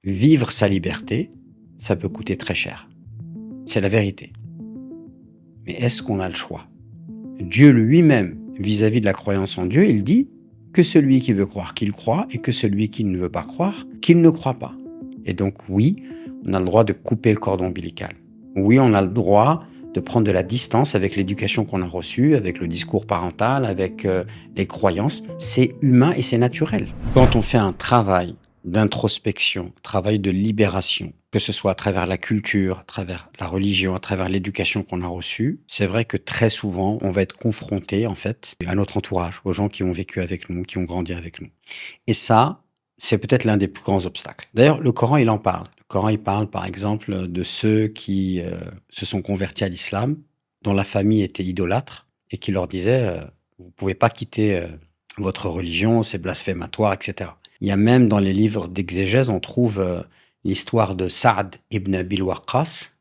Vivre sa liberté, ça peut coûter très cher. C'est la vérité. Mais est-ce qu'on a le choix? Dieu lui-même, vis-à-vis de la croyance en Dieu, il dit que celui qui veut croire qu'il croit et que celui qui ne veut pas croire qu'il ne croit pas. Et donc oui, on a le droit de couper le cordon ombilical. Oui, on a le droit de prendre de la distance avec l'éducation qu'on a reçue, avec le discours parental, avec les croyances. C'est humain et c'est naturel. Quand on fait un travail d'introspection, travail de libération, que ce soit à travers la culture, à travers la religion, à travers l'éducation qu'on a reçue, c'est vrai que très souvent, on va être confronté, en fait, à notre entourage, aux gens qui ont vécu avec nous, qui ont grandi avec nous. Et ça, c'est peut-être l'un des plus grands obstacles. D'ailleurs, le Coran, il en parle. Le Coran, il parle, par exemple, de ceux qui se sont convertis à l'islam, dont la famille était idolâtre, et qui leur disait vous pouvez pas quitter votre religion, c'est blasphématoire, etc. Il y a même dans les livres d'exégèse, on trouve l'histoire de Saad ibn Abil Waqqas,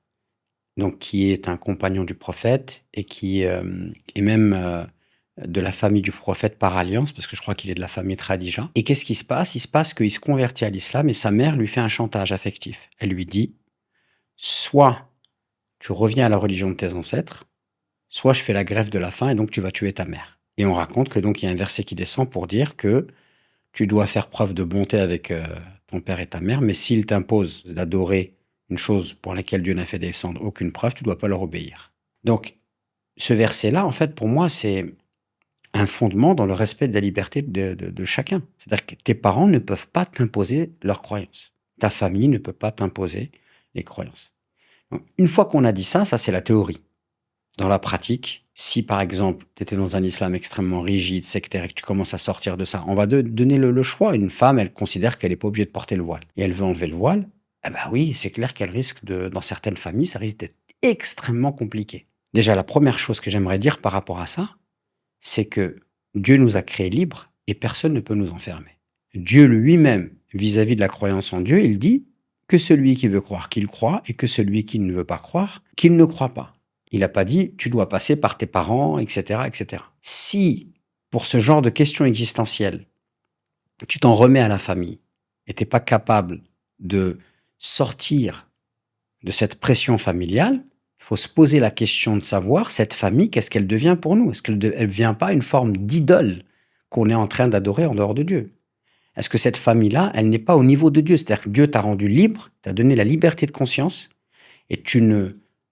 donc qui est un compagnon du prophète et qui est même de la famille du prophète par alliance, parce que je crois qu'il est de la famille de Khadija. Et qu'est-ce qui se passe? Il se passe qu'il se convertit à l'islam et sa mère lui fait un chantage affectif. Elle lui dit soit tu reviens à la religion de tes ancêtres, soit je fais la grève de la faim et donc tu vas tuer ta mère. Et on raconte que donc il y a un verset qui descend pour dire que tu dois faire preuve de bonté avec ton père et ta mère, mais s'ils t'imposent d'adorer une chose pour laquelle Dieu n'a fait descendre aucune preuve, tu ne dois pas leur obéir. Donc, ce verset-là, en fait, pour moi, c'est un fondement dans le respect de la liberté de chacun. C'est-à-dire que tes parents ne peuvent pas t'imposer leurs croyances. Ta famille ne peut pas t'imposer les croyances. Donc, une fois qu'on a dit ça c'est la théorie. Dans la pratique, si par exemple, tu étais dans un islam extrêmement rigide, sectaire, et que tu commences à sortir de ça, on va donner le choix. Une femme, elle considère qu'elle n'est pas obligée de porter le voile. Et elle veut enlever le voile, eh ben oui, c'est clair qu'elle risque dans certaines familles, ça risque d'être extrêmement compliqué. Déjà, la première chose que j'aimerais dire par rapport à ça, c'est que Dieu nous a créés libres et personne ne peut nous enfermer. Dieu lui-même, vis-à-vis de la croyance en Dieu, il dit que celui qui veut croire qu'il croit et que celui qui ne veut pas croire qu'il ne croit pas. Il n'a pas dit tu dois passer par tes parents, etc., etc. Si, pour ce genre de questions existentielles, tu t'en remets à la famille et tu n'es pas capable de sortir de cette pression familiale, il faut se poser la question de savoir, cette famille, qu'est-ce qu'elle devient pour nous? Est-ce qu'elle ne devient pas une forme d'idole qu'on est en train d'adorer en dehors de Dieu? Est-ce que cette famille-là, elle n'est pas au niveau de Dieu? C'est-à-dire que Dieu t'a rendu libre, t'a donné la liberté de conscience et tu ne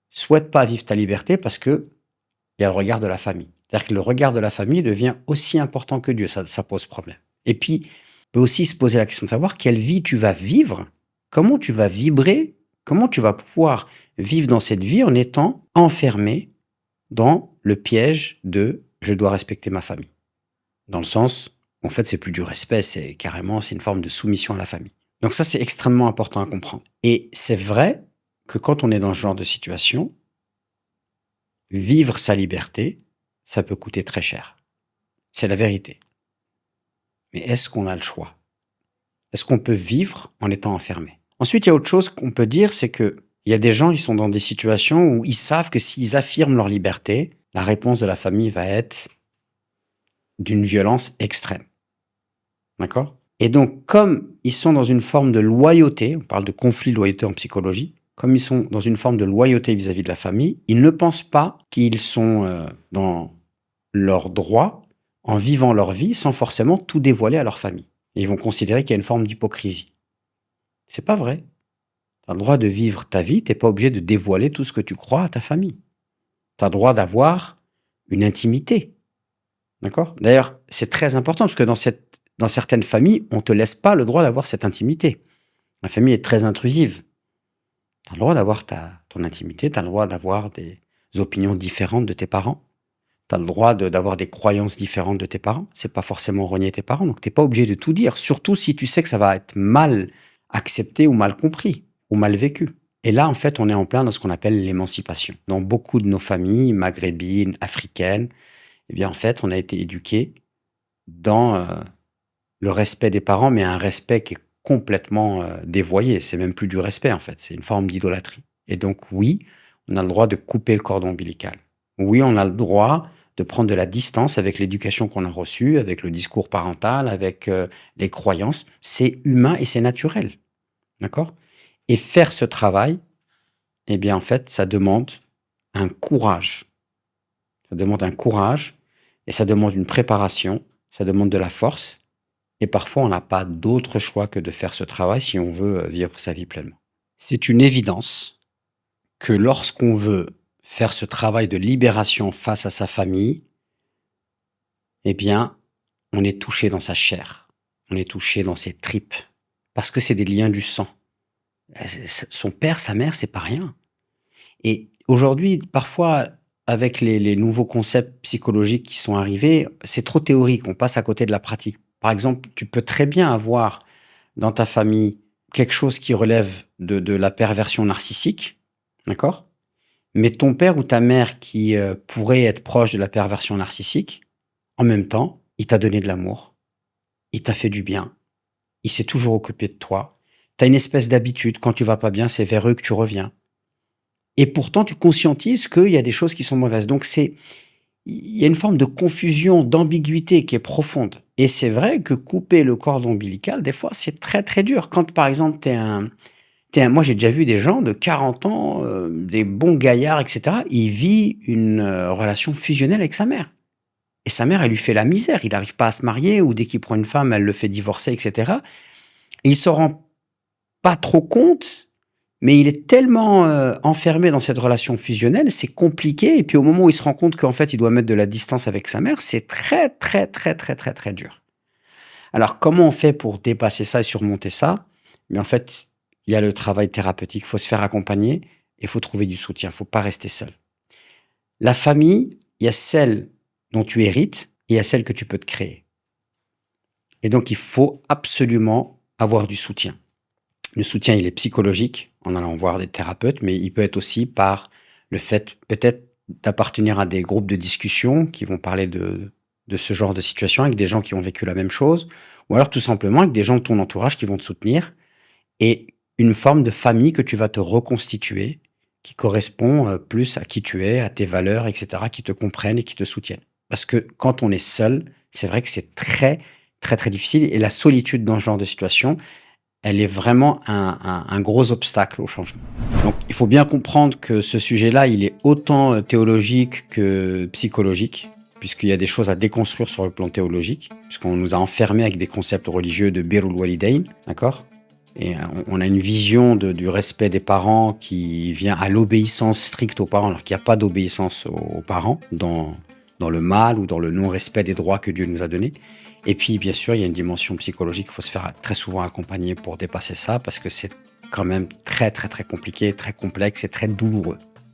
souhaite pas vivre ta liberté parce que il y a le regard de la famille. C'est-à-dire que le regard de la famille devient aussi important que Dieu, ça pose problème. Et puis, on peut aussi se poser la question de savoir quelle vie tu vas vivre, comment tu vas vibrer, comment tu vas pouvoir vivre dans cette vie en étant enfermé dans le piège de « je dois respecter ma famille ». Dans le sens, en fait, c'est plus du respect, c'est une forme de soumission à la famille. Donc ça, c'est extrêmement important à comprendre. Et c'est vrai que quand on est dans ce genre de situation, vivre sa liberté, ça peut coûter très cher. C'est la vérité. Mais est-ce qu'on a le choix? Est-ce qu'on peut vivre en étant enfermé? Ensuite, il y a autre chose qu'on peut dire, c'est que il y a des gens qui sont dans des situations où ils savent que s'ils affirment leur liberté, la réponse de la famille va être d'une violence extrême. D'accord? Et donc, comme ils sont dans une forme de loyauté, on parle de conflit de loyauté en psychologie, comme ils sont dans une forme de loyauté vis-à-vis de la famille, ils ne pensent pas qu'ils sont dans leur droit en vivant leur vie sans forcément tout dévoiler à leur famille. Et ils vont considérer qu'il y a une forme d'hypocrisie. C'est pas vrai. Tu as le droit de vivre ta vie, tu n'es pas obligé de dévoiler tout ce que tu crois à ta famille. Tu as le droit d'avoir une intimité. D'accord? D'ailleurs, c'est très important parce que dans certaines familles, on ne te laisse pas le droit d'avoir cette intimité. La famille est très intrusive. Tu as le droit d'avoir ton intimité, tu as le droit d'avoir des opinions différentes de tes parents, tu as le droit d'avoir des croyances différentes de tes parents. C'est pas forcément renier tes parents, donc tu n'es pas obligé de tout dire, surtout si tu sais que ça va être mal accepté ou mal compris, ou mal vécu. Et là, en fait, on est en plein dans ce qu'on appelle l'émancipation. Dans beaucoup de nos familles maghrébines, africaines, eh bien, en fait, on a été éduqués dans le respect des parents, mais un respect qui est complètement dévoyé. C'est même plus du respect, en fait. C'est une forme d'idolâtrie. Et donc, oui, on a le droit de couper le cordon ombilical. Oui, on a le droit de prendre de la distance avec l'éducation qu'on a reçue, avec le discours parental, avec les croyances. C'est humain et c'est naturel. D'accord? Et faire ce travail, eh bien, en fait, ça demande un courage. Ça demande un courage et ça demande une préparation, ça demande de la force. Et parfois, on n'a pas d'autre choix que de faire ce travail si on veut vivre sa vie pleinement. C'est une évidence que lorsqu'on veut faire ce travail de libération face à sa famille, eh bien, on est touché dans sa chair, on est touché dans ses tripes, parce que c'est des liens du sang. Son père, sa mère, c'est pas rien. Et aujourd'hui, parfois, avec les nouveaux concepts psychologiques qui sont arrivés, c'est trop théorique, on passe à côté de la pratique. Par exemple, tu peux très bien avoir dans ta famille quelque chose qui relève de la perversion narcissique, d'accord? Mais ton père ou ta mère qui pourrait être proche de la perversion narcissique, en même temps, il t'a donné de l'amour, il t'a fait du bien, il s'est toujours occupé de toi. Tu as une espèce d'habitude, quand tu vas pas bien, c'est vers eux que tu reviens. Et pourtant, tu conscientises qu'il y a des choses qui sont mauvaises. Donc, il y a une forme de confusion, d'ambiguïté qui est profonde. Et c'est vrai que couper le cordon ombilical, des fois, c'est très, très dur. Quand, par exemple, moi, j'ai déjà vu des gens de 40 ans, des bons gaillards, etc. Il vit une relation fusionnelle avec sa mère. Et sa mère, elle lui fait la misère. Il n'arrive pas à se marier, ou dès qu'il prend une femme, elle le fait divorcer, etc. Et il se rend pas trop compte, mais il est tellement enfermé dans cette relation fusionnelle, c'est compliqué. Et puis au moment où il se rend compte qu'en fait, il doit mettre de la distance avec sa mère, c'est très, très, très, très, très, très dur. Alors, comment on fait pour dépasser ça et surmonter ça? Mais en fait, il y a le travail thérapeutique. Il faut se faire accompagner et il faut trouver du soutien. Il ne faut pas rester seul. La famille, il y a celle dont tu hérites et il y a celle que tu peux te créer. Et donc, il faut absolument avoir du soutien. Le soutien, il est psychologique, en allant voir des thérapeutes, mais il peut être aussi par le fait peut-être d'appartenir à des groupes de discussion qui vont parler de ce genre de situation avec des gens qui ont vécu la même chose, ou alors tout simplement avec des gens de ton entourage qui vont te soutenir, et une forme de famille que tu vas te reconstituer, qui correspond plus à qui tu es, à tes valeurs, etc., qui te comprennent et qui te soutiennent. Parce que quand on est seul, c'est vrai que c'est très, très, très difficile, et la solitude dans ce genre de situation, elle est vraiment un gros obstacle au changement. Donc, il faut bien comprendre que ce sujet-là, il est autant théologique que psychologique, puisqu'il y a des choses à déconstruire sur le plan théologique, puisqu'on nous a enfermés avec des concepts religieux de birrul walidain, d'accord? Et on a une vision du respect des parents qui vient à l'obéissance stricte aux parents, alors qu'il n'y a pas d'obéissance aux parents dans le mal ou dans le non-respect des droits que Dieu nous a donnés. Et puis, bien sûr, il y a une dimension psychologique. Il faut se faire très souvent accompagner pour dépasser ça, parce que c'est quand même très, très, très compliqué, très complexe et très douloureux.